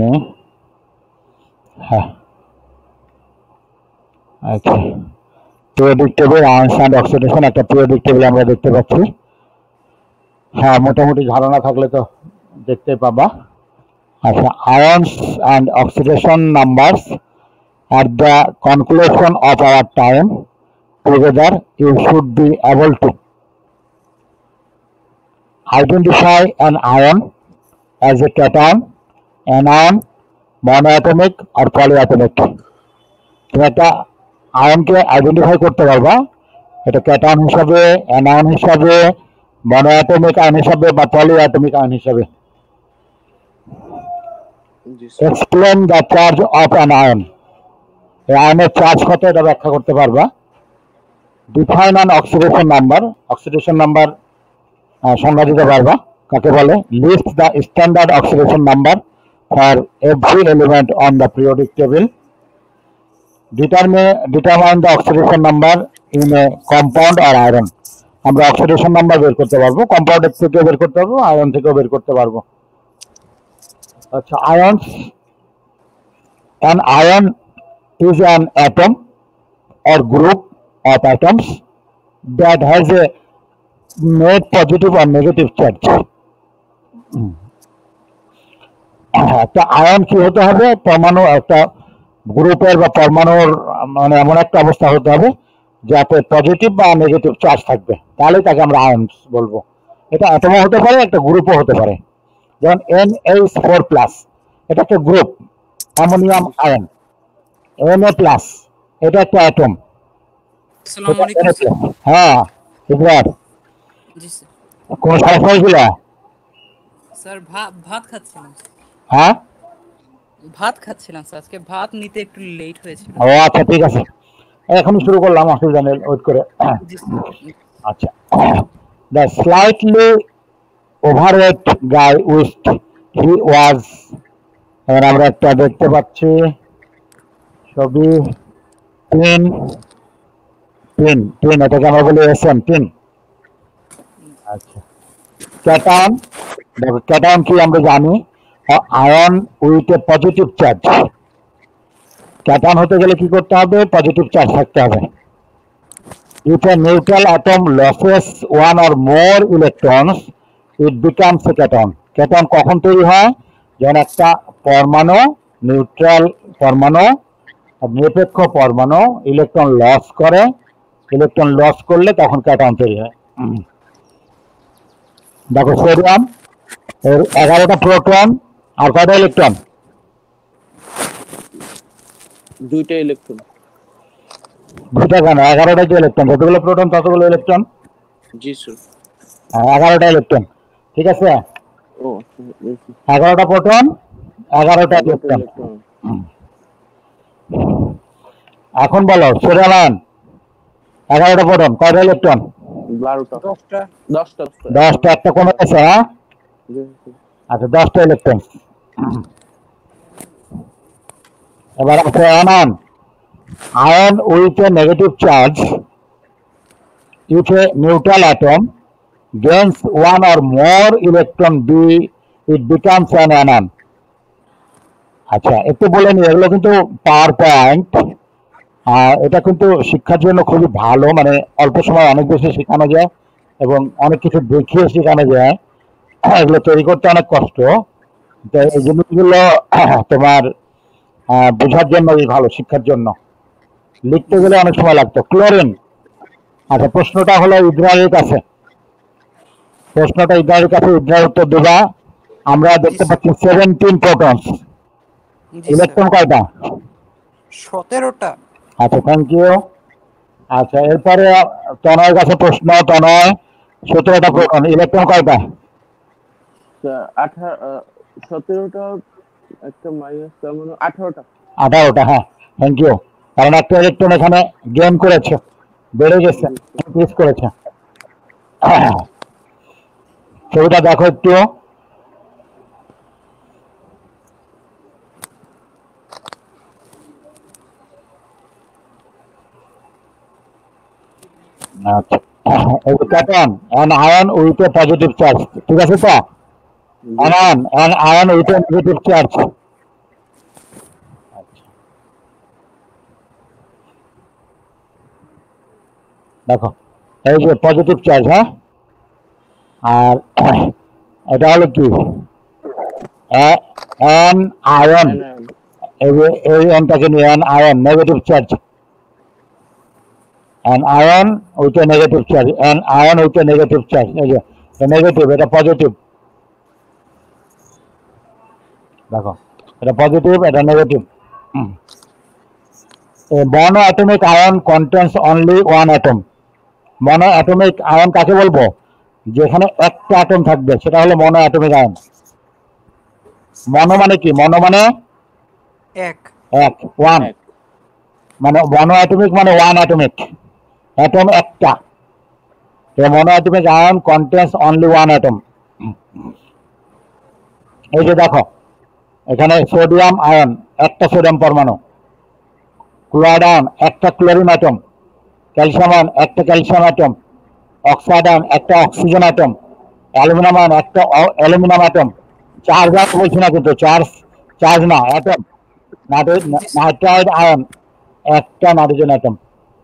নি হ্যাঁ আচ্ছা periodic table ions and oxidation একটা পিরিয়ডিক টেবিল আমরা দেখতে পাচ্ছি হ্যাঁ মোটামুটি ধারণা থাকলে তো দেখতেই পাবা আচ্ছা ions and oxidation numbers at the conclusion of our time together you should be able to identify an ion as a cation, anion, monoatomic or polyatomic. তুমি একটা আয়নকে আইডেন্টিফাই করতে পারবা এটা ক্যাটায়ন হিসাবে অ্যানায়ন হিসাবে মনোঅ্যাটমিক আয়ন হিসাবে বা পলিঅ্যাটমিক আয়ন হিসাবে explain the charge of an ion এই আয়নের চার্জ কত এটা ব্যাখ্যা করতে পারবা ডিফাইন অ্যান অক্সিডেশন নাম্বার সংজ্ঞা দিতে পারবা কাকে বলে list the standard oxidation number for every element on the periodic table determine the oxidation number in a compound আর আয়রন আমরা অক্সিডেশন নাম্বার বের করতে পারবো কম্পাউন্ডের থেকে বের করতে পারবো আয়রন থেকেও বের করতে পারবো আচ্ছা ions an ion is an atom or group of atoms that has a net positive or negative charge একটা আয়ন কি হতে হবে পরমাণু একটা গ্রুপের বা পরমাণুর মানে এমন একটা অবস্থা হতে হবে যাতে পজিটিভ বা নেগেটিভ চার্জ থাকবে তাহলে তাকে আমরা আয়নস বলবো এটা অ্যাটমও হতে পারে একটা গ্রুপও হতে পারে যেমন NH4+ এটা একটা গ্রুপ অ্যামোনিয়াম আয়ন Na+ এটা একটা অ্যাটম আসসালামু আলাইকুম স্যার হ্যাঁ ইকরার জি স্যার কোন সমস্যা হয়েছিল স্যার ভাত খাচ্ছিলাম হ্যাঁ ভাত খাচ্ছিলাম স্যার আজকে ভাত নিতে একটু লেট হয়েছিল ও আচ্ছা ঠিক আছে এখনই শুরু করলাম অসুবিধা নেই ওয়েট করে জি স্যার আচ্ছা the slightly overweight guy whilst he was এবার আমরা একটা দেখতে পাচ্ছি ছবি তিন তিন তিন এটাকে আমরা বলি এসএম তিন আচ্ছা ক্যাটায়ন দেখো ক্যাটায়ন কি আমরা জানি ion with A positive charge cation হতে গেলে কি করতে হবে পজিটিভ চার্জ থাকতে হবে if a neutral atom loses one or more electrons it becomes a cation cation কখন তৈরি হয় যখন একটা পরমাণু নিউট্রাল পরমাণু নিরপেক্ষ পরমাণু ইলেকট্রন লস করলে তখন ক্যাটায়ন তৈরি হয় দেখো সোডিয়াম এর 11টা প্রোটন আর কয়টা ইলেকট্রন দুইটা ইলেকট্রন দুইটা কেন 11টা যে ইলেকট্রন যতগুলো প্রোটন ততগুলো ইলেকট্রন জি স্যার 11টা ইলেকট্রন ঠিক আছে ও 11টা প্রোটন 11টা ইলেকট্রন এখন বলো সোডিয়াম 11টা প্রোটন কয়টা ইলেকট্রন 12টা 10টা 10টা একটা কমে গেছে হ্যাঁ আচ্ছা 10টা ইলেকট্রন এবার আছে anion ion with a negative charge if a neutral atom gains one or more electron it becomes an anion আচ্ছা একটু বলে নি এগুলো কিন্তু পাওয়ার পয়েন্ট এটা কিন্তু শিক্ষার জন্য খুবই ভালো মানে অল্প সময় অনেক বেশি শেখানো যায় এবং অনেক কিছু দেখিয়ে শেখানো যায় এগুলো তৈরি করতে অনেক কষ্ট এই জিনিসগুলো তোমার বোঝার জন্য ভালো শিক্ষার জন্য লিখতে গেলে অনেক সময় লাগতো ক্লোরিন আচ্ছা প্রশ্নটা হলো ইদ্রারের কাছে ইদ্রার উত্তর দেবা আমরা দেখতে পাচ্ছি 17 প্রোটনস ইলেকট্রন কয়টা 17টা আচ্ছা থ্যাংক ইউ আচ্ছা এরপরে তনয়ের কাছে প্রশ্ন তনয় 17টা প্রোটন ইলেকট্রন কয়টা 17টা একটা মাইনাস তার মানে 18টা হ্যাঁ থ্যাংক ইউ কারণ একটা ইলেকট্রন এখানে গেইন করেছে বেড়ে গেছে ইনক্রিজ করেছে ছবিটা দেখো একটু আচ্ছা cation an ion with a positive charge ঠিক আছে তো an ion with a negative charge দেখো এই যে পজিটিভ চার্জ, হ্যাঁ, আর এটা হলো কি অ্যান আয়ন, anion, এই অ্যানটাকে নিয়ে an ion negative charge, an ion with a negative charge, an ion with a negative charge. এই যে নেগেটিভ, এটা পজিটিভ, দেখো এটা পজিটিভ, এটা negative. Mono atomic ion contains only one atom. Mono atomic ion কাকে বলবো? যেখানে একটা অ্যাটম থাকবে সেটা হলো মনো অ্যাটমিক আয়ন। মনো মানে কি? মনো মানে এক। এক, ওয়ান, এক, মানে মনো অ্যাটমিক মানে ওয়ান অ্যাটমিক, অ্যাটম একটা। Mono atomic ion contains only one atom. এই যে দেখো এখানে সোডিয়াম আয়ন, একটা সোডিয়াম পরমাণু, ক্লোরাইড আয়ন একটা ক্লোরিন অ্যাটম, ক্যালসিয়াম আয়ন একটা ক্যালসিয়াম অ্যাটম, অক্সাইড আয়ন একটা অক্সিজেন অ্যাটম, অ্যালুমিনিয়াম আয়ন একটা অ্যালুমিনিয়াম অ্যাটম। চার্জ আয়ন বলছি না কিন্তু, চার্জ না, অ্যাটম। নাইট্রাইড আয়ন একটা নাইট্রোজেন অ্যাটম।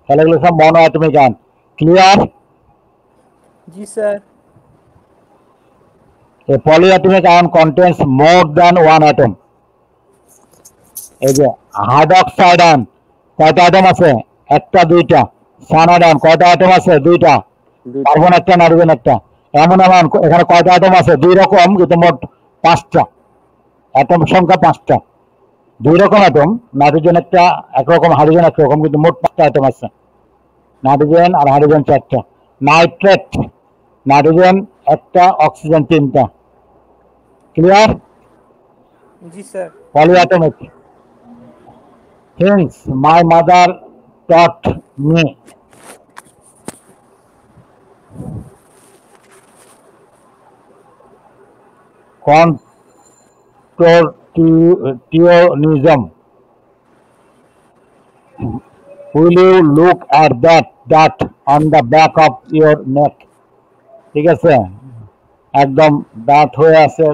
তাহলে এগুলো সব মনো অ্যাটমিক আয়ন। ক্লিয়ার? জি sir. A polyatomic ion contains more than one atom. এই যে হাইড্রক্সাইড আয়ন কয়টা অ্যাটম আছে? একটা দুইটা। সায়ানাইড আয়ন কয়টা অ্যাটম আছে? দুইটা। দুইটা, কার্বন একটা, নাইট্রোজেন একটা। অ্যামোনিয়াম আয়ন এখানে কয়টা অ্যাটম আছে? দুই রকম, কিন্তু মোট পাঁচটা। অ্যাটম সংখ্যা পাঁচটা। দুই রকম অ্যাটম, নাইট্রোজেন একটা একরকম, হাইড্রোজেন একরকম, কিন্তু মোট পাঁচটা অ্যাটম আছে। নাইট্রোজেন আর হাইড্রোজেন চারটা। নাইট্রেট, নাইট্রোজেন একটা, অক্সিজেন তিনটা। ক্লিয়ার? জি sir. Polyatomic things my mother taught me. Contortionism. Will you look at that on the back of your neck? ঠিক আছে, একদম দাঁত হয়ে আছে।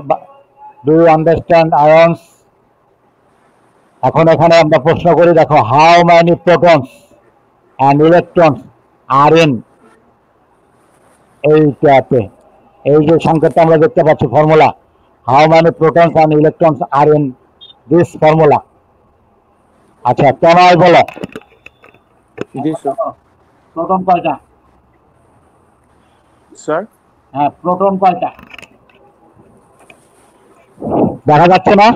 Do you understand ions? এখন এখানে আমরা প্রশ্ন করি, দেখো how many protons and electrons are in এইটাতে, এই যে সংকেতটা আমরা দেখতে পাচ্ছি formula, how many protons and electrons are in this formula. আচ্ছা কেন হয় বলো? জি স্যার। প্রোটন কয়টা? স্যার, হ্যাঁ, প্রোটন কয়টা দেখা যাচ্ছে না?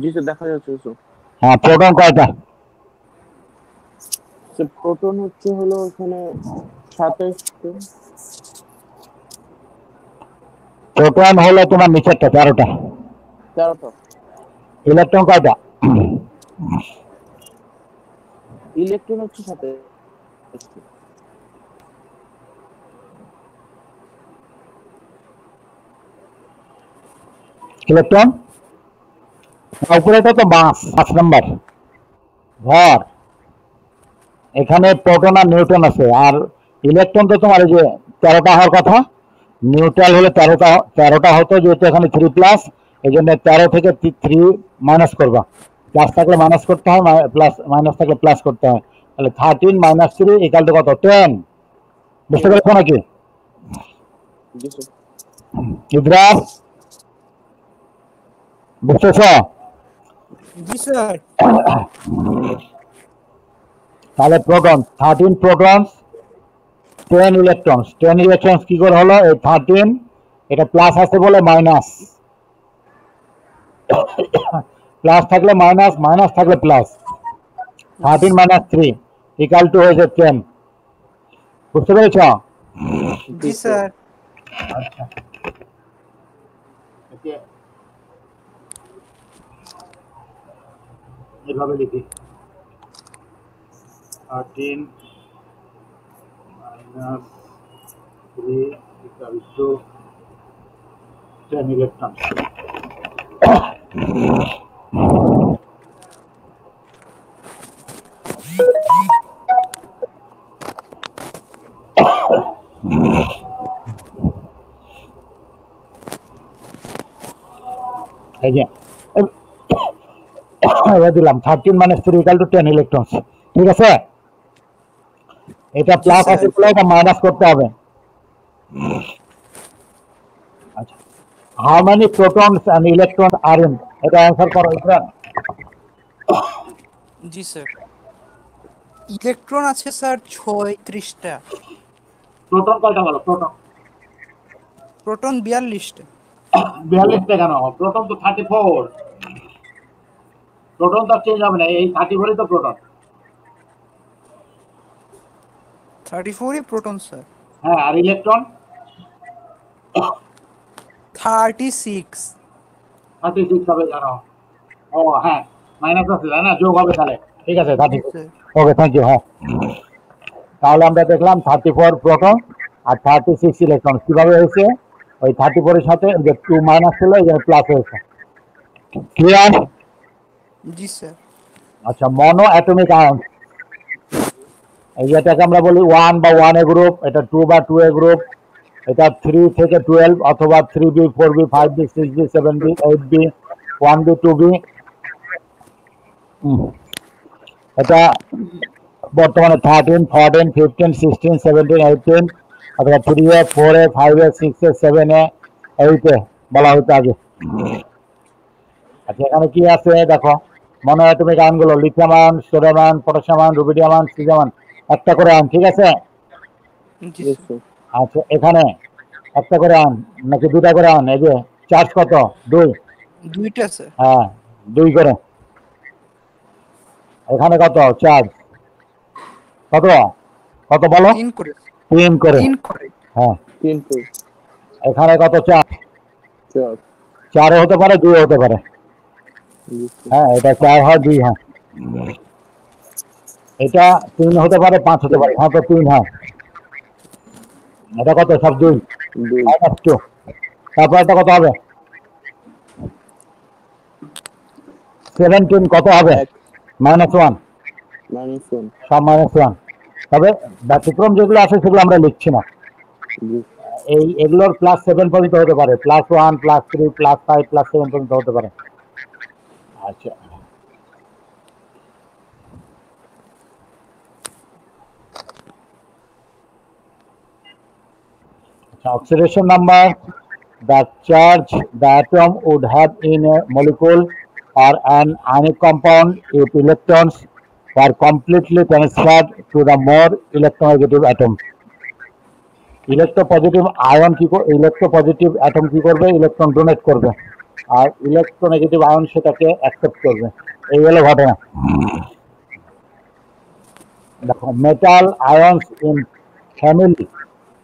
জি স্যার দেখা যাচ্ছে স্যার। হ্যাঁ, প্রোটন কয়টা? স্যার প্রোটন হলো এখানে 27টা। প্রোটন হলো তোমার নিচেরটা 13টা। 13টা। ইলেকট্রন কয়টা? ইলেকট্রন 27টা। ইলেকট্রন উপরেটা তো মাস, 5 নাম্বার ভর। এখানে প্রোটন আর নিউট্রন আছে, আর ইলেকট্রন তো তোমার এই যে 13টা হওয়ার কথা। নিউট্রাল হলে 13টা হতো, যেহেতু এখানে 3+, এই জন্য 13 থেকে 3 মাইনাস করবা। প্লাস থাকলে মাইনাস করতে হয়, প্লাস মাইনাস থাকলে প্লাস করতে হয়। তাহলে 13 - 3 ইকাল টু কত? 10। বুঝতে পেরেছো নাকি? জি স্যার। ইদ্রাস বুঝতেছ? জি স্যার। তাহলে প্রোটন 13 প্রোটনস 10 ইলেকট্রনস। 10 ইলেকট্রনস কি করে হলো? এই 13 এটা প্লাস আছে বলে মাইনাস, প্লাস থাকলে মাইনাস, মাইনাস থাকলে প্লাস। 13 - 3 ইকাল টু হয়েছে 10। বুঝতে পেরেছ? জি স্যার। আচ্ছা, এভাবে লিখি 13 - 3 equal to 10 electrons. এই যে দিলাম 13 - 3 equal to 10 electrons। ঠিক আছে, এটা জি প্লাস স্যার। আছে বলে এটা মাইনাস করতে হবে। আচ্ছা, how many protons and electron are in, এটা অ্যান্সার করো ইকরান। জি স্যার। ইলেকট্রন আছে স্যার 36টা, প্রোটন কয়টা বলো? Proton proton 42টা। 42টা কেন? প্রোটন তো 34। প্রোটন তো চেঞ্জ হবে না, এই 34ই তো প্রোটন। 34ই proton sir. হ্যাঁ, আর ইলেকট্রন 36। 36 হবে জানো? ও হ্যাঁ, মাইনাস আছে তাই না, যোগ হবে তাহলে। ঠিক আছে, জি 36। স্যার। Okay, thank you. হ্যাঁ, তাহলে আমরা দেখলাম 34 প্রোটন আর 36 ইলেকট্রন কিভাবে হয়েছে। ওই 34 এর সাথে যে 2 মাইনাস ছিল, এই প্লাস হয়েছে। ক্লিয়ার? জি স্যার। আচ্ছা, মনো অ্যাটমিক আয়ন, এই যেটাকে আমরা বলি 1 বা 1 এ গ্রুপ, এটা 2 বা 2 এ গ্রুপ, এটা 3 থেকে 12 অথবা 3b 4b 5b 6b 7b 8b 1b 2b। এটা বর্তমানে 13 14 15 16 17 18 অথবা 3 এ 4 এ 5 এ 6 এ 7 এ 8 এ বলা হতো আগে। আচ্ছা, এখানে কি আছে দেখো, মনো অ্যাটমিক আয়নগুলো lithium ion, sodium ion, potassium ion, rubidium ion, caesium ion, একটা করে আয়ন। ঠিক আছে? জি Yes, স্যার। sir. আচ্ছা, এখানে একটা করে আয়ন নাকি দুটা করে আয়ন? এই যে চার্জ কত? 2। 2টা স্যার। হ্যাঁ, 2 করে। এখানে কত চার্জ? কত কত বলো? 3 করে। 3 করে। 3 করে। হ্যাঁ, 3 4 এখানে কত চার্জ? 4 4 হতে পারে, 2 হতে পারে। Yes, sir. হ্যাঁ, এটা 4 হয়, 2 হয়। এটা 3 হতে পারে, 5 হতে পারে। হ্যাঁ, তো 3 হয়। এটা কত? সব 2 2 মাইনাস 2। তারপর এটা কত হবে? 17 কত হবে? 1 -1। -1 সব -1। তবে ব্যতিক্রম যেগুলো আছে সেগুলো আমরা লিখছি না। Yes. এই এগুলোর +7 পর্যন্ত হতে পারে, +1 +3 +5 +7 পর্যন্ত হতে পারে। আচ্ছা, oxidation number, the charge the atom would have in a molecule or an ionic compound if electrons were completely transferred to the more electronegative atom. Electropositive ion কি ইলেকট্রোপজিটিভ অ্যাটম কি করবে? ইলেকট্রন ডোনেট করবে, আর electronegative ion সেটাকে accept করবে। এই হলো ঘটনা। দেখো, metal ions in family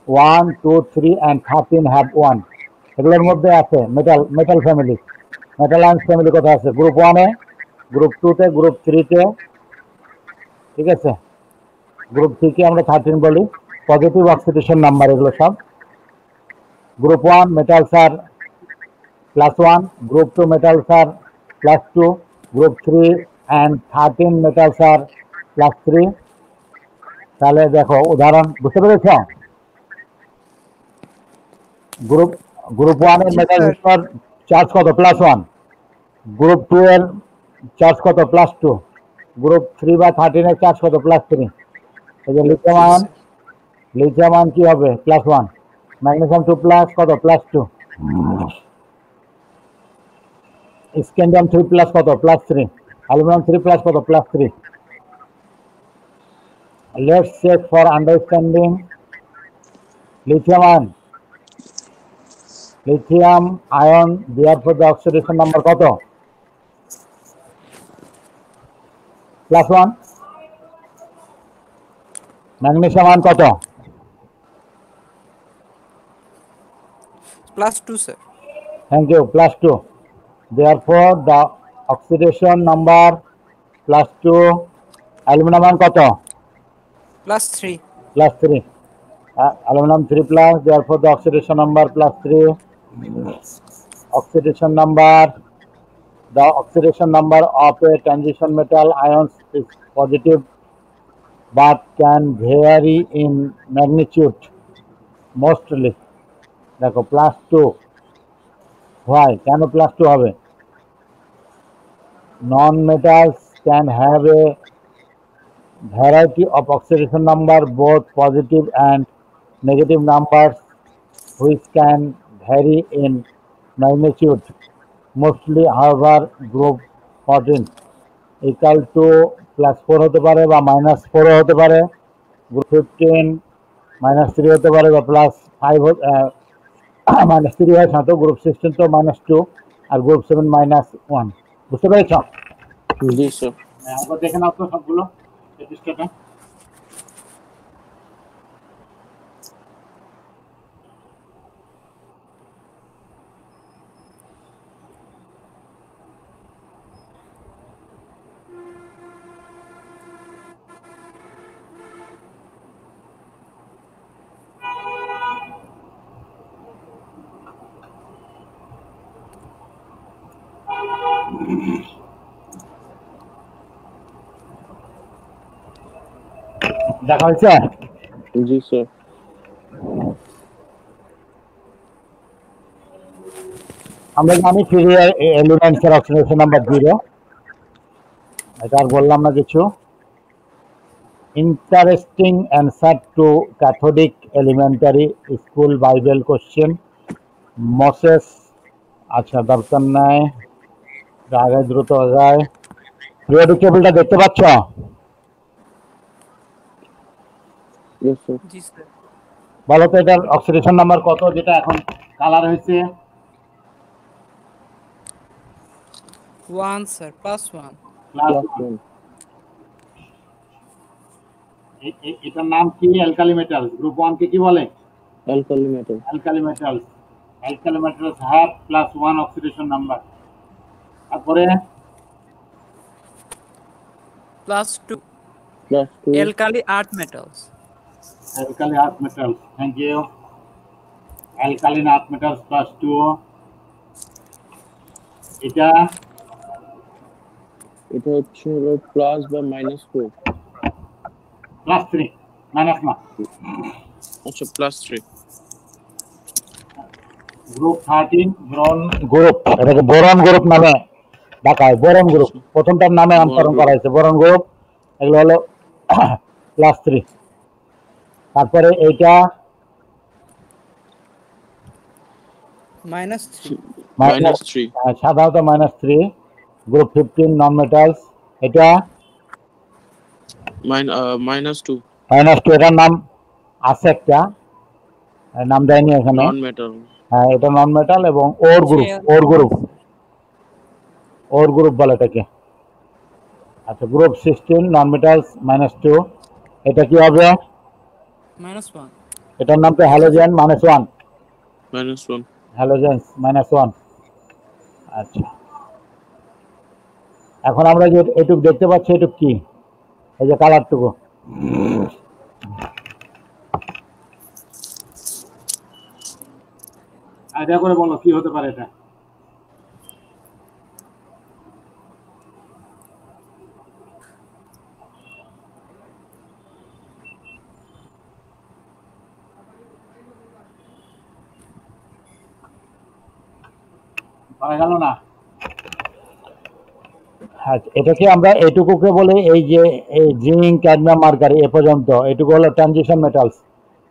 1 2 3 and 13 have 1। এগুলোর মধ্যে আছে metal family. Metal ions family কোথায় আছে? গ্রুপ 1 এ, গ্রুপ 2 তে, গ্রুপ 3 তে। ঠিক আছে? গ্রুপ 3 কে আমরা 13 বলি। পজিটিভ অক্সিডেশন নাম্বার এগুলো সব। Group 1 metals are +1, group 2 metals are +2, group 3 and 13 metals are +3। তাহলে দেখো উদাহরণ, বুঝতে পেরেছ? গ্রুপ গ্রুপ 1 এর জি মেটাল স্যার। চার্জ কত? +1। গ্রুপ 2 এর চার্জ কত? +2। গ্রুপ 3 বা 13 এর চার্জ কত? +3। এই যে লিথিয়াম জি আয়ন, স্যার। লিথিয়াম আয়ন কি হবে? +1। ম্যাগনেসিয়াম 2 প্লাস কত? +2। স্ক্যান্ডিয়াম 3 প্লাস কত? +3। অ্যালুমিনিয়াম 3 প্লাস কত? +3। Let's check for understanding lithium ion. Lithium ion, therefore the oxidation number কত? +1। ম্যাগনেসিয়াম আয়ন কত? +2 sir. Thank you, +2। Therefore the oxidation number +2। Aluminium ion কত? +3। +3। Aluminum 3 plus, therefore the oxidation number +3। Oxidation number, the oxidation number of a transition metal ions is positive but can vary in magnitude mostly। দেখো +2, why কেন +2 হবে? Non metals can have a variety of oxidation number, both positive and negative numbers, which can vary in magnitude. Mostly, however, group 14 equal to +4 হতে পারে বা -4 হতে পারে, group 15 -3 হতে পারে বা +5 -3 হয় সাথে, গ্রুপ 16 তো -2 আর গ্রুপ 7 -1। বুঝতে পেরেছ? জি স্যার। একবার দেখে নাও তো সবগুলো এই পৃষ্ঠাটা। দেখা হয়েছে? জি স্যার। আমরা জানি ফ্রি এলিমেন্টসের অক্সিডেশন নাম্বার 0, এটা আর বললাম না কিছু। Interesting answer to catholic elementary school bible question Moses. আচ্ছা, দরকার নাই, আগে দ্রুত যায়। পিরিয়ডিক টেবিলটা দেখতে পাচ্ছ? Yes sir. জি স্যার। বলো তো এটার অক্সিডেশন নাম্বার কত, যেটা এখন কালার হয়েছে? 1 স্যার, +1। +1। এটার নাম কি? Alkali metals. গ্রুপ 1 কে কি বলে? Alkali metal. Alkali metals. Alkali metals have +1 oxidation number. তারপরে +2 +2। Alkali earth metals. Alkali earth metals, thank you. Alkaline earth metals +2। এটা হচ্ছে হলো প্লাস বা -4। +3, মাইনাস না। আচ্ছা, +3। গ্রুপ 13 বোরন গ্রুপ, এটাকে বোরন গ্রুপ নামে ডাকা হয়। বোরন গ্রুপ প্রথমটার নামে নামকরণ করা হয়েছে, বোরন গ্রুপ। এগুলো হলো +3। তারপরে এইটা -3। সাধারণত -3, গ্রুপ 15 নন মেটালস। এটা -2 -2, এটার নাম আছে একটা, নাম দেয়নি এখানে। নন মেটাল। হ্যাঁ, এটা নন মেটাল এবং ওর গ্রুপ বলে এটাকে। আচ্ছা, গ্রুপ 16 নন মেটালস -2, এটা কি হবে? -1। এটার নাম তো হ্যালোজেন -1। -1। হ্যালোজেন্স -1। আচ্ছা, এখন আমরা যে এটুক দেখতে পাচ্ছি, এটুক কি? এই যে কালারটুকু, আইডিয়া করে বলো কি হতে পারে এটা? পারা গেল না। এটাকে আমরা এটুকুকে বলে, এই যে এই জিঙ্ক, ক্যাডমিয়াম, মার্কারি, এ পর্যন্ত এটুকু হলো transition metals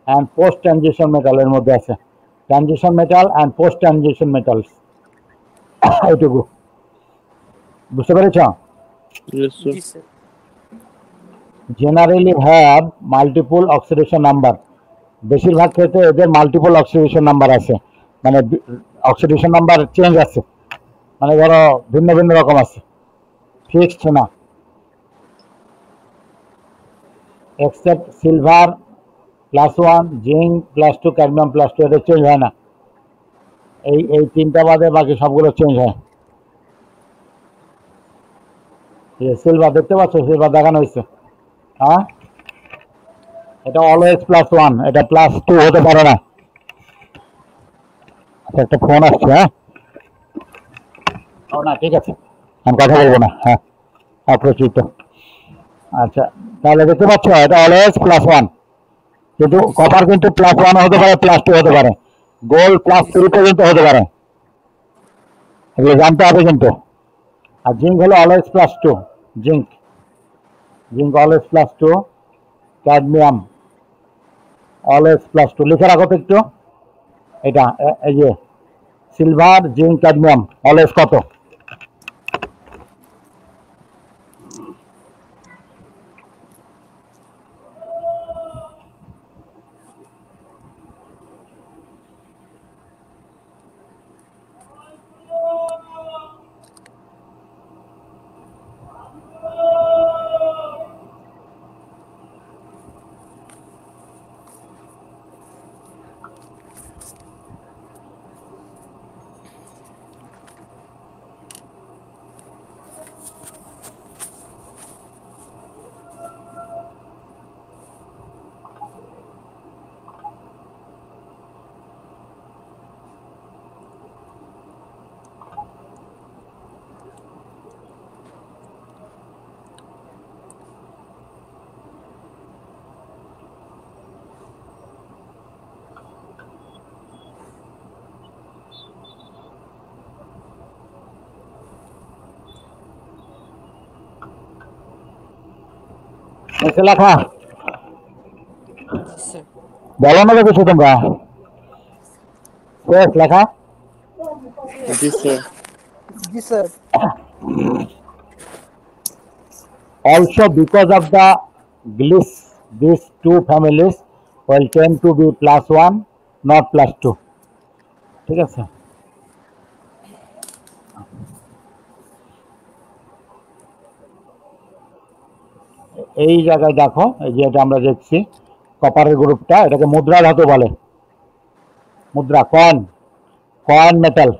and post transition metal. এর মধ্যে আছে transition metal and post transition metals, এটুকু। বুঝতে পেরেছ? জি sir. Generally have multiple oxidation number. বেশিরভাগ ক্ষেত্রে এদের মাল্টিপল অক্সিডেশন নাম্বার আছে, মানে অক্সিডেশন নাম্বার চেঞ্জ আছে, মানে ধরো ভিন্ন ভিন্ন রকম আছে, ফিক্সড না। এক্সেপ্ট সিলভার +1, জিঙ্ক +2, ক্যাডমিয়াম +2, এদের চেঞ্জ হয় না। এই তিনটা বাদে বাকি সবগুলো চেঞ্জ হয়। সিলভার দেখতে পাচ্ছ? সিলভার দেখানো হয়েছে। হ্যাঁ, এটা অলওয়েজ +1, এটা +2 হতে পারে না। আচ্ছা, একটা ফোন আসছে। হ্যাঁ, ও না, ঠিক আছে, আমি কথা বলবো না। হ্যাঁ, অপ্রচিত। আচ্ছা, তাহলে দেখতে পাচ্ছ এটা অলওয়েজ +1, কিন্তু কপার কিন্তু +1 হতে পারে, +2 হতে পারে, গোল্ড +3 পর্যন্ত হতে পারে, এগুলো জানতে হবে কিন্তু। আর জিঙ্ক হলো always +2, zinc. Zinc always +2, cadmium always +2 লিখে রাখো তো একটু। এটা এই যে সিলভার, জিঙ্ক, ক্যাডমিয়াম অলওয়েজ কত? এসে লেখা স্যার। বলো না তো কিছু তোমরা, শেষ লেখা? জি স্যার। জি sir. Also, because of the gliss, these two families will tend to be +1, not +2. ঠিক আছে? এই জায়গায় দেখো, এই যে এটা আমরা দেখছি কপারের গ্রুপটা, এটাকে মুদ্রা ধাতু বলে। মুদ্রা, কয়েন, কয়েন মেটাল।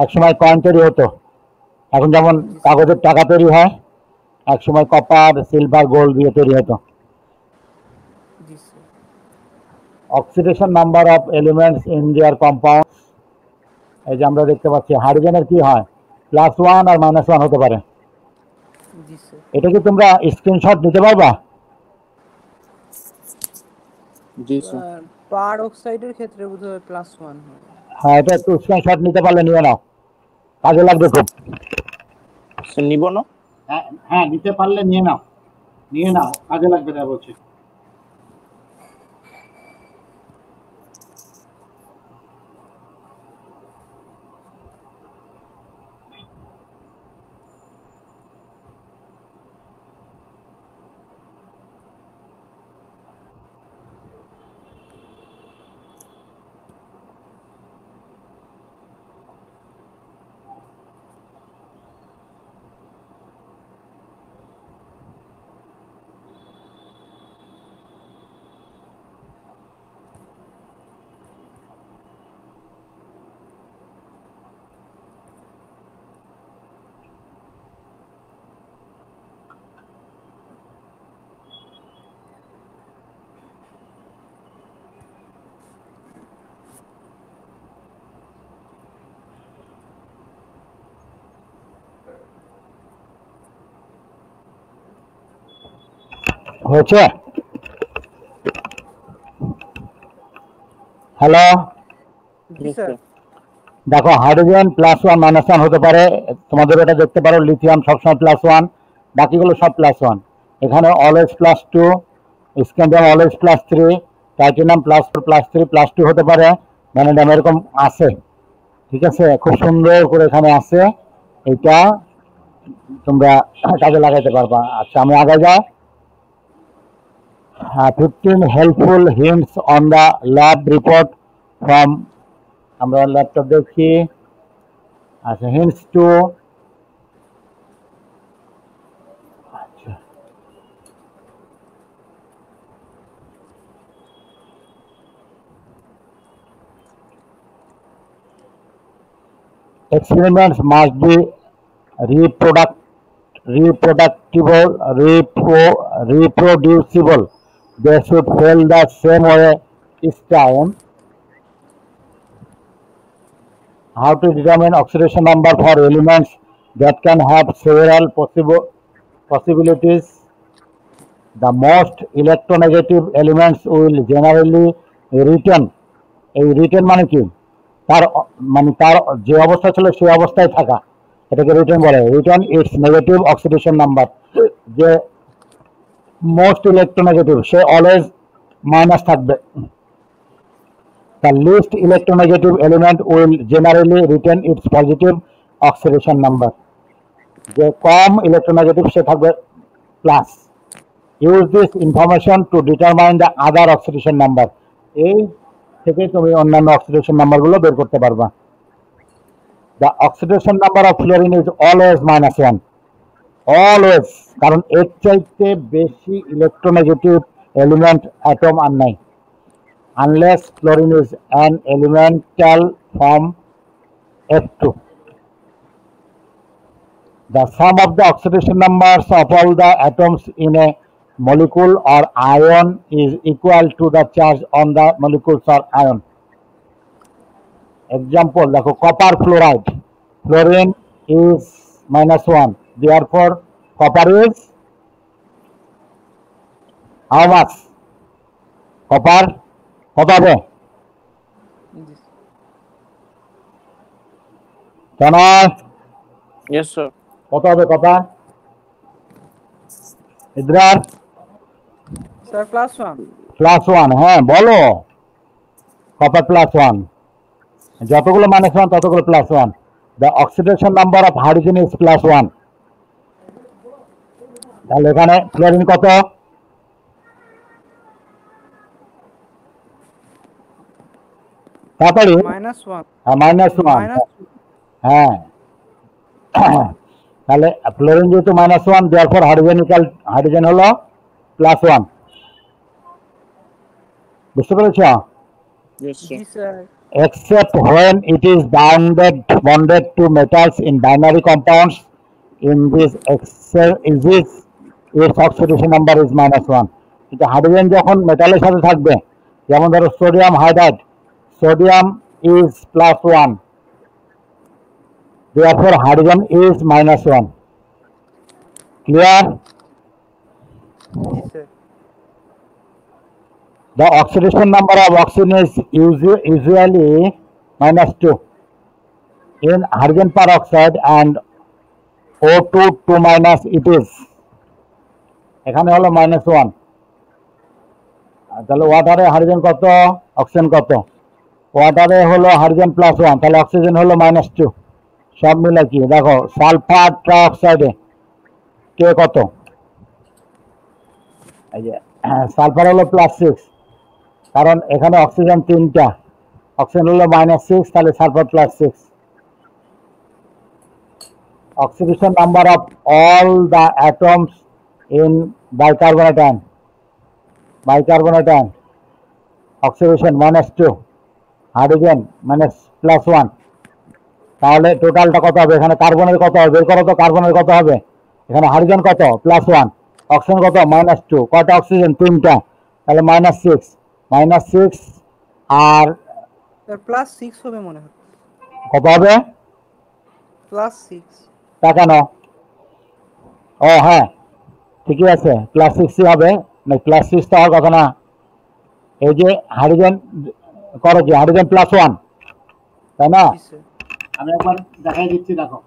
একসময় কয়েন তৈরি হতো, এখন যেমন কাগজের টাকা তৈরি হয়, একসময় কপার, সিলভার, গোল্ড দিয়ে তৈরি হতো। জি sir. Oxidation number of elements in their compound, এই যে আমরা দেখতে পাচ্ছি হাইড্রোজেনের কি হয়, +1 আর -1 হতে পারে। জি স্যার। এটা কি তোমরা স্ক্রিনশট নিতে পারবা? জি স্যার। পার অক্সাইডের ক্ষেত্রে বোধহয় +1 হয়। হ্যাঁ, এটা একটু স্ক্রিনশট নিতে পারলে নিয়ে নাও, কাজে লাগবে খুব। স্যার নিব না? হ্যাঁ, নিতে পারলে নিয়ে নাও, নিয়ে নাও, কাজে লাগবে না বলছি। হয়েছে? হ্যালো, জি স্যার। দেখো হাইড্রোজেন +1 -1 হতে পারে, তোমাদের এটা দেখতে পারো লিথিয়াম সবসময় +1, বাকিগুলো সব +1। এখানে অলওয়েজ +2, স্ক্যান্ডিয়াম অলওয়েজ +3, টাইটানিয়াম +4, +3, +2 হতে পারে, ভ্যানাডিয়াম এরকম আছে। ঠিক আছে, খুব সুন্দর করে এখানে আছে, এটা তোমরা কাজে লাগাইতে পারবা। আচ্ছা, আমি আগে যাই। 15 helpful hints on the lab report from, আমরা ল্যাপটপ দেখি। আচ্ছা, hints to, আচ্ছা, experiments must be reproducible. They should fail the same way each time. How to determine oxidation number for elements that can have several possibilities? The most electronegative elements will generally retain. এই written মানে কি, তার মানে তার যে অবস্থা ছিল সেই অবস্থায় থাকা, এটাকে রিটেন বলে। Written it's negative oxidation number, যে মোস্ট ইলেকট্রোনেগেটিভ সে অলওয়েজ মাইনাস থাকবে। The least electronegative element will generally retain its positive oxidation number. যে কম ইলেকট্রোনেগেটিভ সে থাকবে plus. Use this information to determine the other oxidation number. এই থেকে তুমি অন্যান্য oxidation নাম্বারগুলো বের করতে পারবা। The oxidation number of fluorine is always -1. Always, কারণ এর চাইতে বেশি ইলেকট্রোনেগেটিভ এলিমেন্ট অ্যাটম আর নাই, unless fluorine is an elemental form F2. The sum of the oxidation numbers of all the atoms in a molecule or ion is equal to the charge on the molecules or ion. Example, দেখো copper fluoride, fluorine is -1, therefore copper is how much? Copper কত হবে? কেন Yes, sir. কত হবে copper? ইদ্রার sir +1 +1, হ্যাঁ বলো। Copper +1, যতগুলো -1 ততগুলো +1। The oxidation number of hydrogen is +1. তাহলে এখানে ফ্লোরিন কত? তাড়াতাড়ি -1 -1, হ্যাঁ। তাহলে ফ্লোরিন যেহেতু -1, therefore হাইড্রোজেন হলো +1। বুঝতে পেরেছো? Yes, sir. G sir Except when it is bonded to metals in binary compounds. In this exist its oxidation number is -1. কিন্তু হাইড্রোজেন যখন মেটালের সাথে থাকবে, যেমন ধরো sodium hydride, sodium is +1, therefore hydrogen is -1. Clear? G sir The oxidation number of oxygen is usually -2 in hydrogen peroxide and O2 2- it is এখানে হলো -1। তাহলে ওয়াটারে হাইড্রোজেন কত, অক্সিজেন কত? ওয়াটারে হলো হাইড্রোজেন +1, তাহলে অক্সিজেন হলো -2। সব মিলে কি দেখো, সালফার ট্রাইঅক্সাইডে কে কত? এই যে সালফার হলো +6, কারণ এখানে অক্সিজেন 3টা, অক্সিজেন হলো -6, তাহলে sulphur +6। Oxidation number of all the atoms in bicarbonate ion, oxidation -2, hydrogen -+1। তাহলে টোটালটা কত হবে? এখানে কার্বনের কত হবে বের করো তো। কার্বনের কত হবে? এখানে হাইড্রোজেন কত +1, অক্সিজেন কত -2, কয়টা অক্সিজেন 3টা, তাহলে -6 আর স্যার +6 হবে মনে হয়। কত হবে? +6 তা কেন? ও হ্যাঁ ঠিকই আছে, +6 হবে না, +6 তো হওয়ার কথা না। এই যে হাইড্রোজেন করো কি, হাইড্রোজেন +1, তাই না? জি স্যার আমি একবার দেখাই দিচ্ছি, দেখো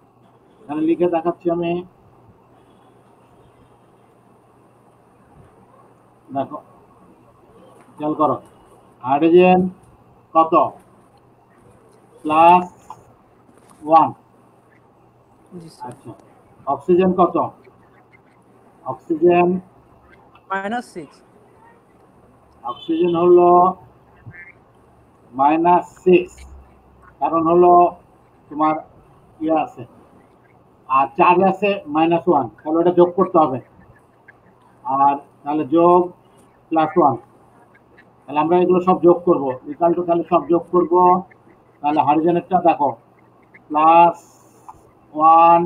এখানে লিখে দেখাচ্ছি আমি। দেখো খেয়াল করো, হাইড্রোজেন কত +1, জি স্যার আচ্ছা। অক্সিজেন কত? অক্সিজেন -6 অক্সিজেন হলো -6, কারণ হলো তোমার ইয়ে আছে আর চার্জ আছে -1, তাহলে ওটা যোগ করতে হবে। আর তাহলে যোগ +1, তাহলে আমরা এগুলো সব যোগ করবো, রেজাল্ট তাহলে সব যোগ করব। তাহলে হাইড্রোজেনেরটা দেখো +1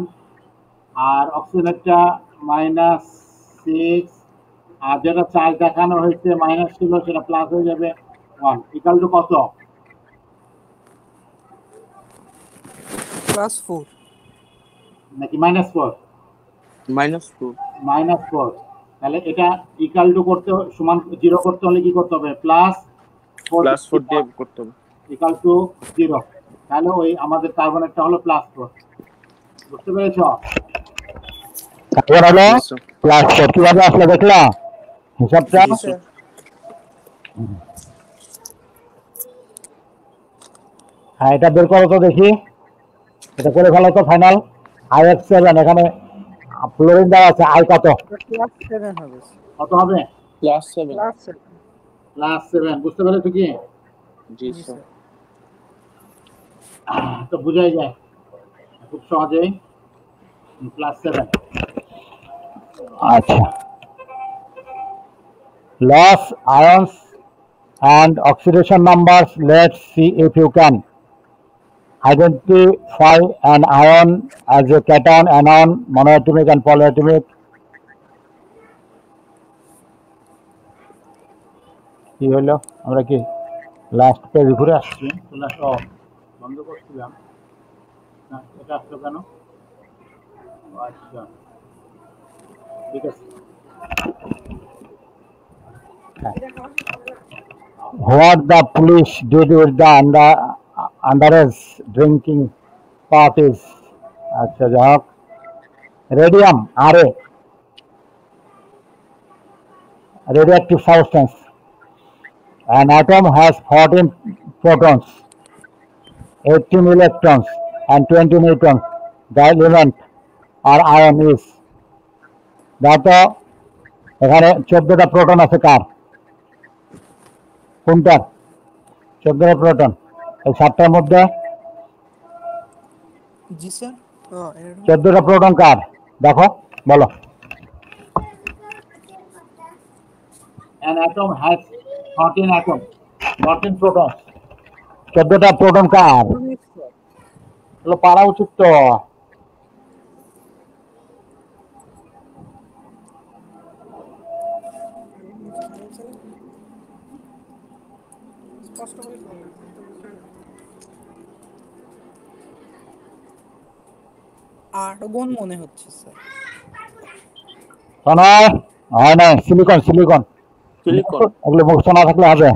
আর অক্সিজেনেরটা -6, আর যেটা চার্জ দেখানো হয়েছে মাইনাস ছিল সেটা প্লাস হয়ে যাবে 1, ইকাল টু কত? +4 নাকি -4? -4. তাহলে এটা ইকাল টু করতে সমান 0 করতে হলে কি করতে হবে? +4 দিয়ে করতে হবে। ইকাল টু 0, তাহলে ওই আমাদের কার্বনেরটা হলো +4। বুঝতে পেরেছো? কার্বন হলো Yes, sir. +4, কিভাবে আসলে দেখলা? হিসাবটা জি স্যার। হ্যাঁ এটা বের করো তো দেখি, এটা করে ফেলো তো ফাইনাল। IX7 এখানে ফ্লোরিন দেওয়া আছে, আই কত? ক্লাস 7 হবে কত হবে? ক্লাস 7। ক্লাস 7 +7 বুঝতে পেরেছো কি? জি জি স্যার। স্যার তো বুঝাই যায় খুব সহজেই। +7 আচ্ছা। Loss ions and oxidation numbers. Let's see if you can identify an ion as a cation, anion, monoatomic and polyatomic. কি হলো, আমরা কি লাস্ট পেজ ঘুরে আসছি? লাস্ট বন্ধ করছিলাম না, এটা আসলো কেন? আচ্ছা ঠিক আছে। What the police did with the underage drinking parties? আচ্ছা যাই হোক, রেডিয়াম আরে radioactive substance. An atom has 14 protons, 18 electrons, and 20 neutrons. The element or ion is. দেখো এখানে 14টা প্রোটন আছে কার? কোনটার? 14টা প্রোটন এই 7টার মধ্যে জি স্যার 14টা প্রোটন কার? দেখো বলো। An atom has 14 atoms, 14 protons. 14টা proton কার? এগুলো পারা উচিত তো। আর্গন মনে হচ্ছে স্যার। শোনায় হয় না, সিলিকন সিলিকন সিলিকন। এগুলো মুখস্থ না থাকলে হবে।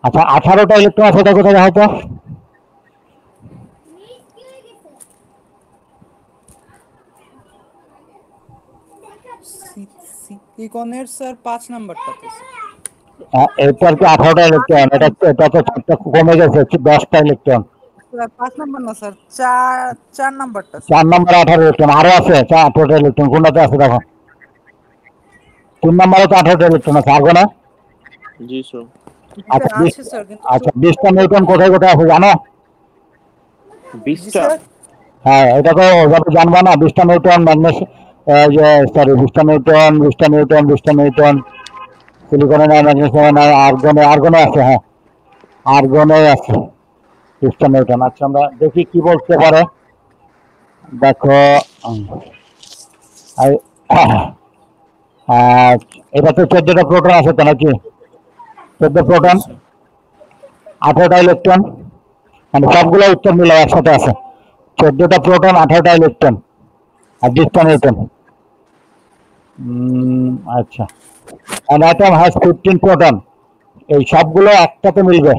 আচ্ছা 18টা ইলেকট্রন আছে, ওটা কোথায় হয়তো? সিলিকনের স্যার 5 নাম্বারটাতে স্যার। এটা আর কি 18টা ইলেকট্রন, এটা এটা তো চারটা কমে গেছে, 10টা ইলেকট্রন। স্যার 5 নাম্বার না স্যার, 4 নাম্বারটা স্যার। 4 নম্বরে 18 ইলেকট্রন আরো আছে, 18টা ইলেকট্রন কোনটাতে আছে দেখো? 3 নম্বরে তো 18টা ইলেকট্রন আছে, আর্গনে না? জি স্যার। আচ্ছা আছে স্যার কিন্তু আচ্ছা 20টা নিউটন কোথায় কোথায় আছে জানো? 20টা। হ্যাঁ এটা তো ওভাবে জানবা না। 20টা নিউটন ম্যাগনেসিয়াম, সরি 20টা নিউটন, 20টা নিউটন, 20টা নিউটন সিলিকনে নাই, ম্যাগনেসিয়ামে নাই, আর্গনে, আর্গনে আছে, হ্যাঁ আর্গনে আছে 20টা নিউটন। আচ্ছা আমরা দেখি কি বলতে পারে। দেখো এটাতে 14টা প্রোটন আছে তো নাকি? 14 প্রোটন 18টা ইলেকট্রন, মানে সবগুলো উত্তর মিলে একসাথে আছে। 14টা প্রোটন, 18টা ইলেকট্রন আর 20টা নিউটন। আচ্ছা an atom has 15 proton, এই সবগুলো একটাতে মিলবে।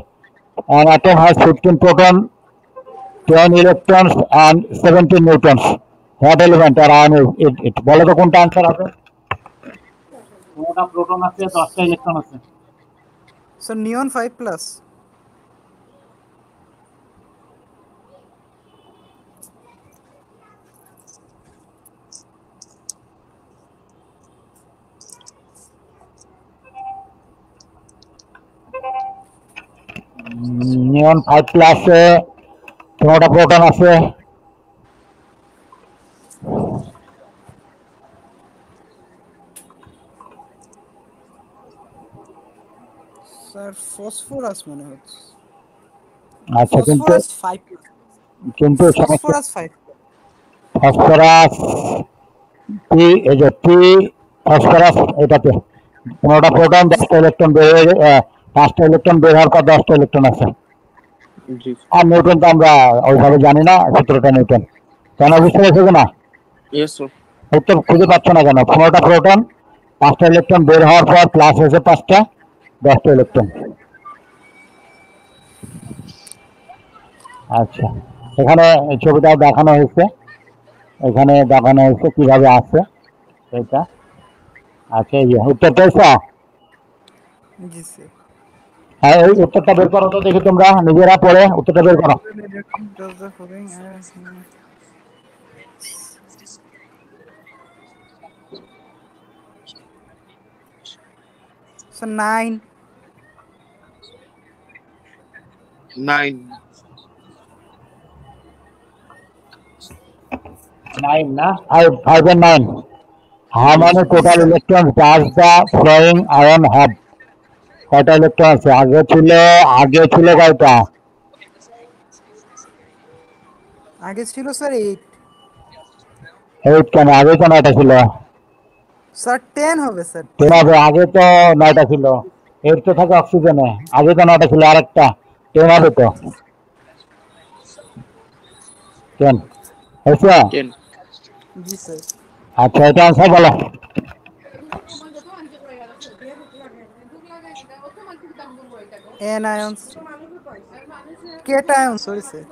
an atom has 15 proton, 10 electrons and 17 neutrons. What element or ion is it? বলো তো কোনটা আনসার হবে? 15টা প্রোটন আছে, 10টা ইলেকট্রন আছে। স্যার নিয়ন 5 প্লাস। নিয়ন 5 প্লাসে 15টা প্রোটন আছে। স্যার ফসফরাস মনে হচ্ছে। আচ্ছা কিন্তু ফসফরাস 5 প্লাস। কিন্তু ফসফরাস 5। ফসফরাস পি, এই যে পি ফসফরাস, এটাতে 15টা প্রোটন, 10টা ইলেকট্রন বের হয়ে 5টা ইলেকট্রন বের হওয়ার পর 10টা ইলেকট্রন আছে। জি আর নিউটন তো আমরা ওইভাবে জানি না, 17টা নিউটন। কেন বুঝতে পেরেছো কিনা? Yes sir. উত্তর খুঁজে পাচ্ছ না কেন? 15টা প্রোটন, 5টা ইলেকট্রন বের হওয়ার পর প্লাস হয়েছে 5টা, 10টা ইলেকট্রন। আচ্ছা এখানে এই ছবিটা দেখানো হয়েছে, এখানে দেখানো হয়েছে কিভাবে আছে এটা। আচ্ছা এই যে উত্তর পেয়েছো? জি স্যার। হ্যাঁ এই উত্তরটা বের করো তো দেখি, তোমরা নিজেরা পড়ে উত্তরটা বের করো। Does the following so 9. 9. 9 না, 5 and 9. How many total electrons does the flowing ion have? কয়টা ইলেকট্রন আছে? আগে ছিল কয়টা? আগে ছিল স্যার 8। 8 কেন? আগে তো 9টা ছিল। স্যার 10 হবে স্যার। 10 হবে, আগে তো 9টা ছিল। 8 তো থাকে অক্সিজেনে, আগে তো 9টা ছিল, আরেকটা 10 হবে তো। 10 হয়েছে? 10. জি স্যার। আচ্ছা এটা আনসার বলো। Anions, cation, sorry sir.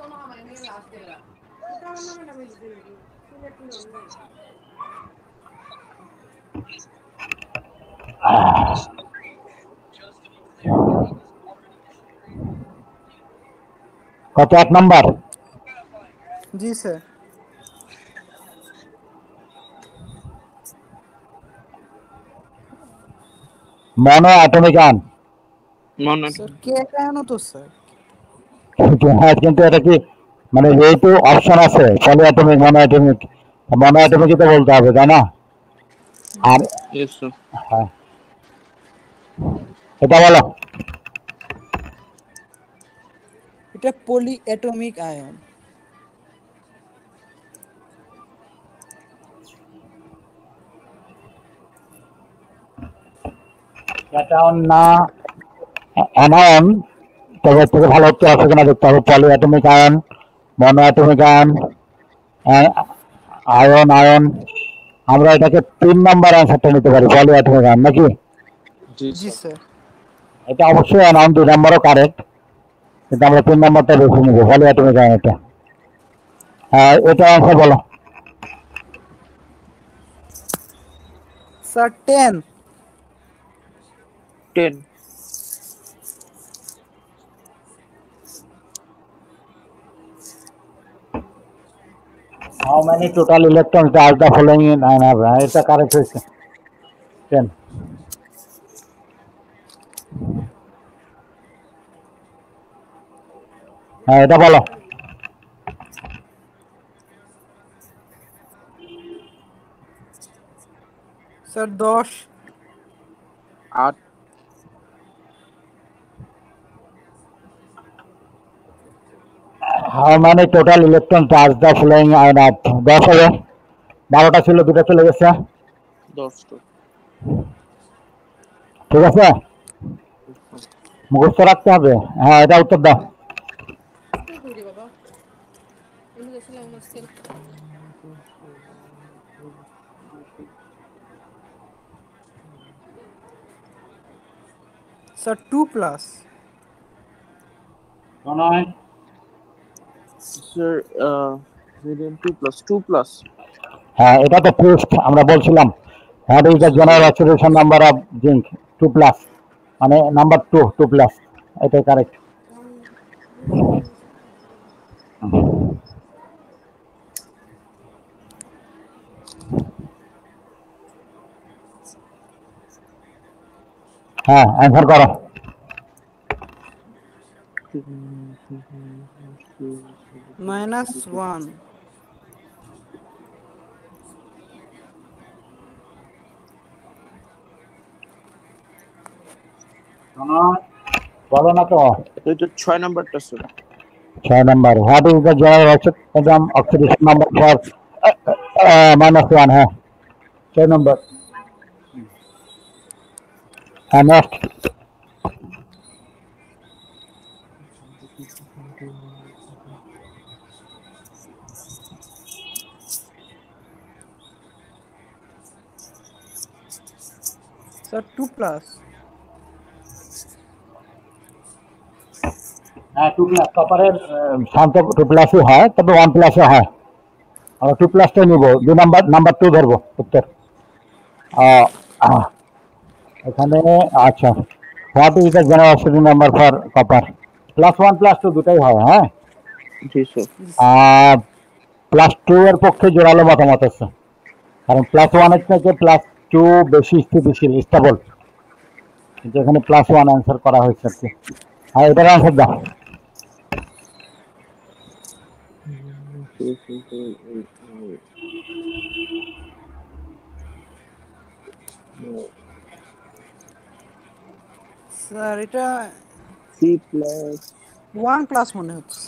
কত? 1 নাম্বার। জি স্যার। মনো অ্যাটমিক আয়ন। স্যার কেটায়নও তো স্যার। কিন্তু এটা কি মানে যেহেতু অপশন আছে পলি অ্যাটমিক, মনো অ্যাটমিকই তো বলতে হবে, তাই না? আর Yes, sir. হ্যাঁ এটা বলো। এটা পলি অ্যাটমিক আয়ন। ক্যাটায়ন না অ্যানায়ন, তবে থেকে ভালো হচ্ছে আছে কিনা দেখতে হবে। পলি অ্যাটমিক আয়ন, মনো অ্যাটমিক আয়ন, আয়ন। আমরা এটাকে 3 নাম্বার অ্যান্সারটা নিতে পারি, পলি অ্যাটমিক আয়ন নাকি? জি স্যার। এটা অবশ্যই অ্যানায়ন 2 নাম্বারও কারেক্ট, কিন্তু আমরা 3 নাম্বারটা বেছে নিবো, পলি অ্যাটমিক আয়ন এটা। হ্যাঁ এটা অ্যান্সার বলো। Sir 10। 10. How many total electrons does the following in ion have? এটা কারেক্ট হয়েছে 10। হ্যাঁ এটা বলো। Sir 10। 8. How many total electrons does the following ion have? 10 হবে, 12টা ছিল, 2টা চলে গেছে। 10. ঠিক আছে, মুখস্থ রাখতে হবে। হ্যাঁ এটা উত্তর দাও। Sir 2 plus. নয় Sir, radium 2 plus. 2 plus. হ্যাঁ এটা তো প্রুফড, আমরা বলছিলাম what is the general oxidation number of zinc? 2 plus, মানে নাম্বার 2 প্লাস, এটাই কারেক্ট। হ্যাঁ অ্যান্সার করো। -1। বলো না তো। এটা 6 নাম্বারটা sir. 6 number, what is the general oxidation number for -1? হ্যাঁ 6 নাম্বার। হ্যাঁ নেক্সট। Sir 2 plus. হ্যাঁ 2 প্লাস, কপারের শান্ত 2 প্লাসই হয়, তবে 1 প্লাসও হয়। আমরা 2 প্লাসটাই নিব, 2 নাম্বার 2 ধরবো উত্তর। আহ, এখানে আচ্ছা, what is the general oxygen number for copper? +1 +2 দুটাই হয়, হ্যাঁ। জি স্যার। +2 এর পক্ষে জোরালো মতামত আছে, কারণ +1 এর থেকে +2 বেশি স্থিতিশীল, স্টেবল, কিন্তু এখানে +1 অ্যান্সার করা হয়েছে আর কি। হ্যাঁ, এটার অ্যান্সার দাও। স্যার এটা সি প্লাস 1+ মনে হচ্ছে।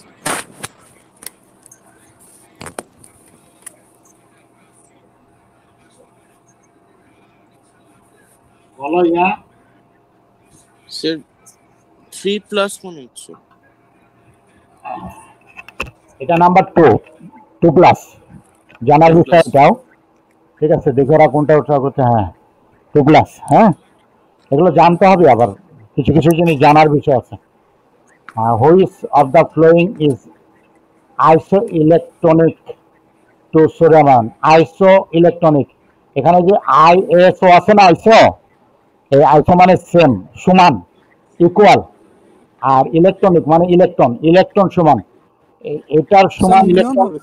বলো ইয়া। স্যার 3+ মনে হচ্ছে। এটা নাম্বার 2, 2+, জানার 2+। বিষয় এটাও। ঠিক আছে, দেখে ওরা কোনটা উৎসাহ করছে। হ্যাঁ, 2+, হ্যাঁ, এগুলো জানতে হবে, আবার কিছু কিছু জিনিস জানার বিষয় আছে। Which of the following is আইসো ইলেকট্রনিক টু সোডিয়াম? আইসো ইলেকট্রনিক, এখানে যে আইএসও আছে না, আইসো, এই আইসো মানে সেম, সমান, ইকুয়াল, আর ইলেকট্রনিক মানে ইলেকট্রন, ইলেকট্রন সমান। এটার স্যার সমান নিয়ন ইলেকট্রন, হবে।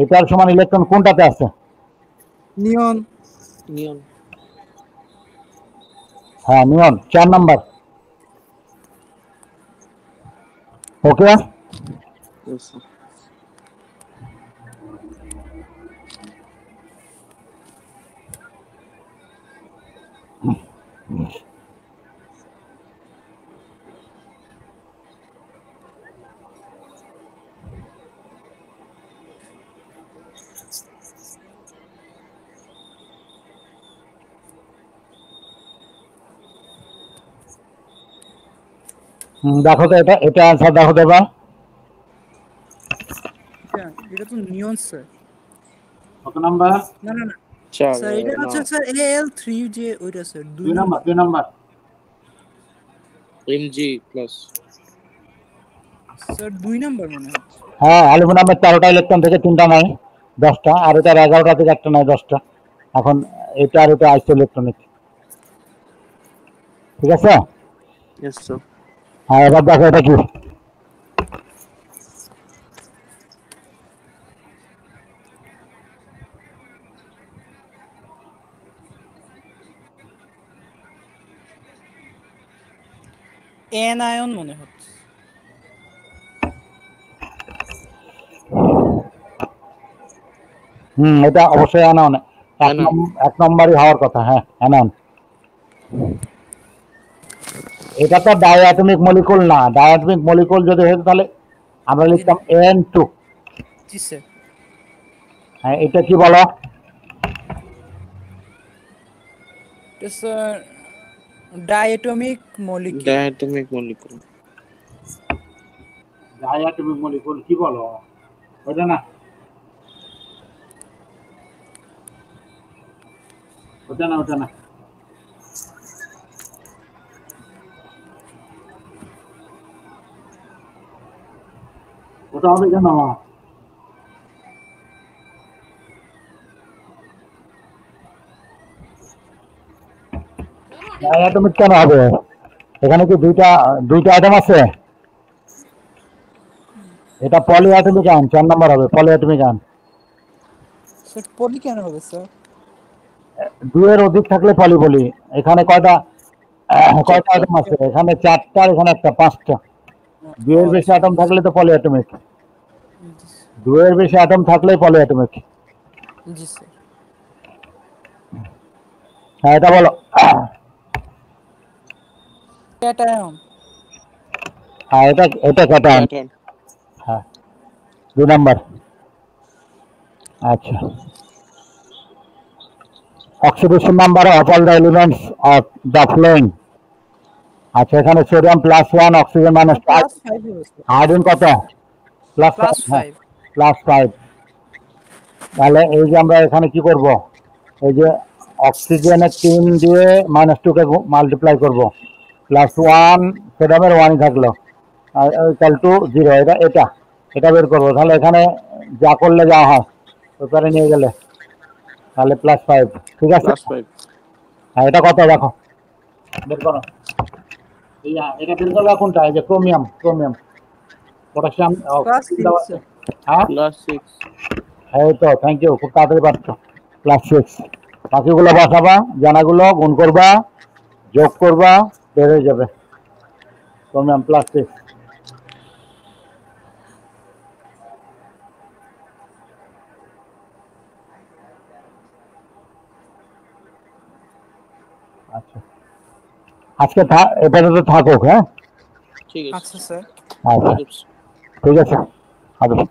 এটার সমান ইলেকট্রন কোনটাতে আছে? নিয়ন। নিয়ন। হ্যাঁ, নিয়ন, 4 নাম্বার। ওকে, Yes, sir. দেখো তো, এটা এটা অ্যান্সার দেখো তো এবার। এটা তো নিয়ন স্যার। কত নাম্বার? না না না 4 স্যার, এটা হচ্ছে স্যার Al3 যে ওইটা sir 2 2 number, number. 2 number. Mg plus sir 2 number মনে হচ্ছে। হ্যাঁ, অ্যালুমিনিয়ামের 13টা ইলেকট্রন থেকে 3টা নাই, 10টা, আর এটার 11টা থেকে একটা নাই, 10টা। এখন এটা আর এটা আইসো ইলেকট্রনিক, ঠিক আছে। yes sir. হ্যাঁ, এবার দেখো এটা কি। অ্যানায়ন মনে হচ্ছে। এটা অবশ্যই অ্যানন, Anion. 1 নম্বরই হওয়ার কথা। হ্যাঁ, অ্যানন। এটা তো ডাইঅ্যাটমিক মলিকুল না, ডাইঅ্যাটমিক মলিকুল যদি হতো তাহলে আমরা লিখতাম N2। জি স্যার। হ্যাঁ, এটা কি বলো? এটা sir diatomic molecule. Diatomic molecule. Diatomic molecule কি বলো? ওটা না, ওটা না, ওটা না। ওটা হবে কেন? ডাইঅ্যাটমিক কেন হবে? এখানে কি দুইটা দুইটা অ্যাটম আছে? এটা পলিঅ্যাটমিক আয়ন, 4 নম্বর হবে, পলিঅ্যাটমিক আয়ন। স্যার পলি কেন হবে স্যার? 2 এর অধিক থাকলে পলি বলি। এখানে কয়টা কয়টা অ্যাটম আছে? এখানে 4টা, এখানে একটা, 5টা। 2 এর বেশি অ্যাটম থাকলে তো পলিঅ্যাটমিক। 2 এর বেশি অ্যাটম থাকলেই পলিঅ্যাটমিক। জি স্যার। হ্যাঁ, এটা বলো। ক্যাটায়ন। হ্যাঁ, এটা এটা ক্যাটায়ন। Cation. হ্যাঁ, 2 নাম্বার। আচ্ছা, oxidation number of all the elements of the following. আচ্ছা, এখানে সোডিয়াম +1, অক্সিজেন -5, +5 হবে স্যার। আয়োডিন কত? +5। হ্যাঁ, +5। +5। তাহলে এই যে আমরা এখানে কি করব, এই যে অক্সিজেনের 3 দিয়ে -2 কে মাল্টিপ্লাই করব, +1, সোডিয়ামের 1 থাকলো, আর ইকুয়াল টু 0। এটা এটা এটা বের করবো, তাহলে এখানে যা করলে যা হয় ওখানে নিয়ে গেলে তাহলে +5, ঠিক আছে। +5. হ্যাঁ এটা কত দেখো, বের করো। এটা বের করবা কোনটা? এই যে ক্রোমিয়াম পটাশিয়াম। ক্লাস 6 হ্যাঁ ক্লাস 6। এই তো, থ্যাংক ইউ, খুব তাড়াতাড়ি পারছো। ক্লাস 6। বাকিগুলো বসাবা, জানাগুলো গুণ করবা, যোগ করবা, বের হয়ে যাবে। Chromium class 6। আচ্ছা, আজকে এপাশে থাকুক। হ্যাঁ ঠিক আছে। আচ্ছা স্যার। আচ্ছা, ঠিক আছে। আচ্ছা।